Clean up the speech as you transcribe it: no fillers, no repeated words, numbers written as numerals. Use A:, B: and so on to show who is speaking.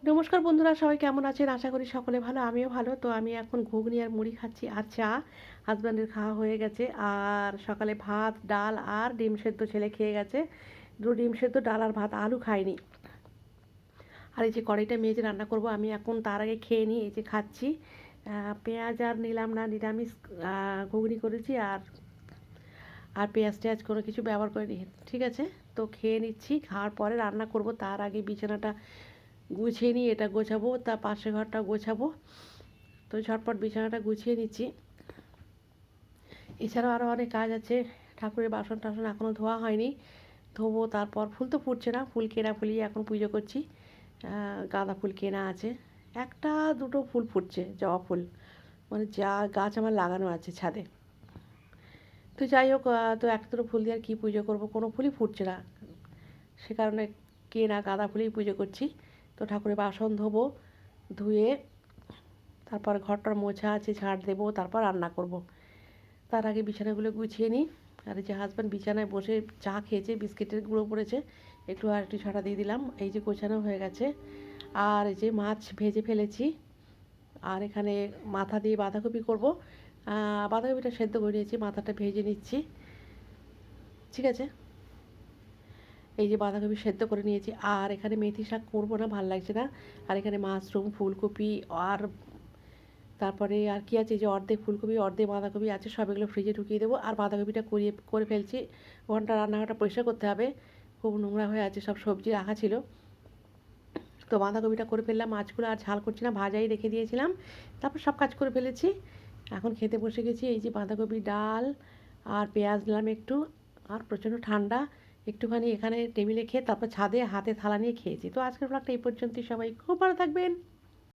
A: নমস্কার বন্ধুরা, সবাই কেমন আছেন? আশা করি সকলে ভালো, আমিও ভালো। তো আমি এখন ঘুগনি আর মুড়ি খাচ্ছি আর চা। হাসব্যান্ডের খাওয়া হয়ে গেছে। আর সকালে ভাত, ডাল আর ডিম সেদ্ধ ছেলে খেয়ে গেছে। ডিম সেদ্ধ, ডাল আর ভাত, আলু খাইনি। আর এই যে কড়াইটা মেজে রান্না করব, আমি এখন তার আগে খেয়ে নিই। এই যে খাচ্ছি। পেঁয়াজ আর নিলাম না, নিরামিষ ঘুগনি করেছি। আর আর পেঁয়াজ টেয়াজ কোনো কিছু ব্যবহার করিনি, ঠিক আছে? তো খেয়ে নিচ্ছি, খাওয়ার পরে রান্না করব। তার আগে বিছানাটা গুছিয়ে নিই, এটা গোছাবো, তার পাশের ঘরটা গোছাবো। তো ঝটপট বিছানাটা গুছিয়ে নিচ্ছি। এছাড়াও আরও অনেক কাজ আছে। ঠাকুরের বাসন টাসন এখনও ধোয়া হয়নি, ধোবো। তারপর ফুল তো ফুটছে না, ফুল কেনা ফুলিয়ে এখন পুজো করছি। গাঁদা ফুল কেনা আছে, একটা দুটো ফুল ফুটছে, জবা ফুল। মানে যা গাছ আমার লাগানো আছে ছাদে। তো যাই হোক, তো একটা দুটো ফুল দিয়ে আর কী পুজো করবো, কোনো ফুলই ফুটছে না। সে কারণে কেনা গাঁদা ফুলেই পুজো করছি। তো ঠাকুরের বাসন ধোবো, ধুয়ে তারপর ঘরটার মোছা আছে, ঝাড় দেবো, তারপর রান্না করব। তার আগে বিছানাগুলো গুছিয়ে নিই। আর এই যে হাজব্যান্ড বিছানায় বসে চা খেয়েছে, বিস্কিটের গুঁড়ো পড়েছে, একটু আর একটু ছড়া দিয়ে দিলাম। এই যে গোছানো হয়ে গেছে। আর এই যে মাছ ভেজে ফেলেছি। আর এখানে মাথা দিয়ে বাঁধাকপি করব। বাঁধাকপিটা সেদ্ধ করে নিয়েছি, মাথাটা ভেজে নিচ্ছি, ঠিক আছে? এই যে বাঁধাকপি সেদ্ধ করে নিয়েছি। আর এখানে মেথি শাক করবো না, ভালো লাগছে না। আর এখানে মাশরুম, ফুলকপি আর তারপরে আর কি আছে, যে অর্ধেক ফুলকপি অর্ধেক বাঁধাকপি আছে, সব এগুলো ফ্রিজে ঢুকিয়ে দেবো। আর বাঁধাকপিটা করে ফেলছি। ঘন্টা রান্নাঘরটা পরিষ্কার করতে হবে, খুব নোংরা হয়ে আছে, সব সবজি রাখা ছিল। তো বাঁধাকপিটা করে ফেললাম, মাছগুলো আর ঝাল করছি না, ভাজাই রেখে দিয়েছিলাম। তারপর সব কাজ করে ফেলেছি, এখন খেতে বসে গেছি। এই যে বাঁধাকপি, ডাল আর পেঁয়াজ নিলাম একটু। আর প্রচণ্ড ঠান্ডা, একটুখানি এখানে টেবিলে খেয়ে তারপর ছাদে হাতে থালা নিয়ে খেয়েছি। তো আজকের ব্লগটা এই পর্যন্তই, সবাই খুব ভালো থাকবেন।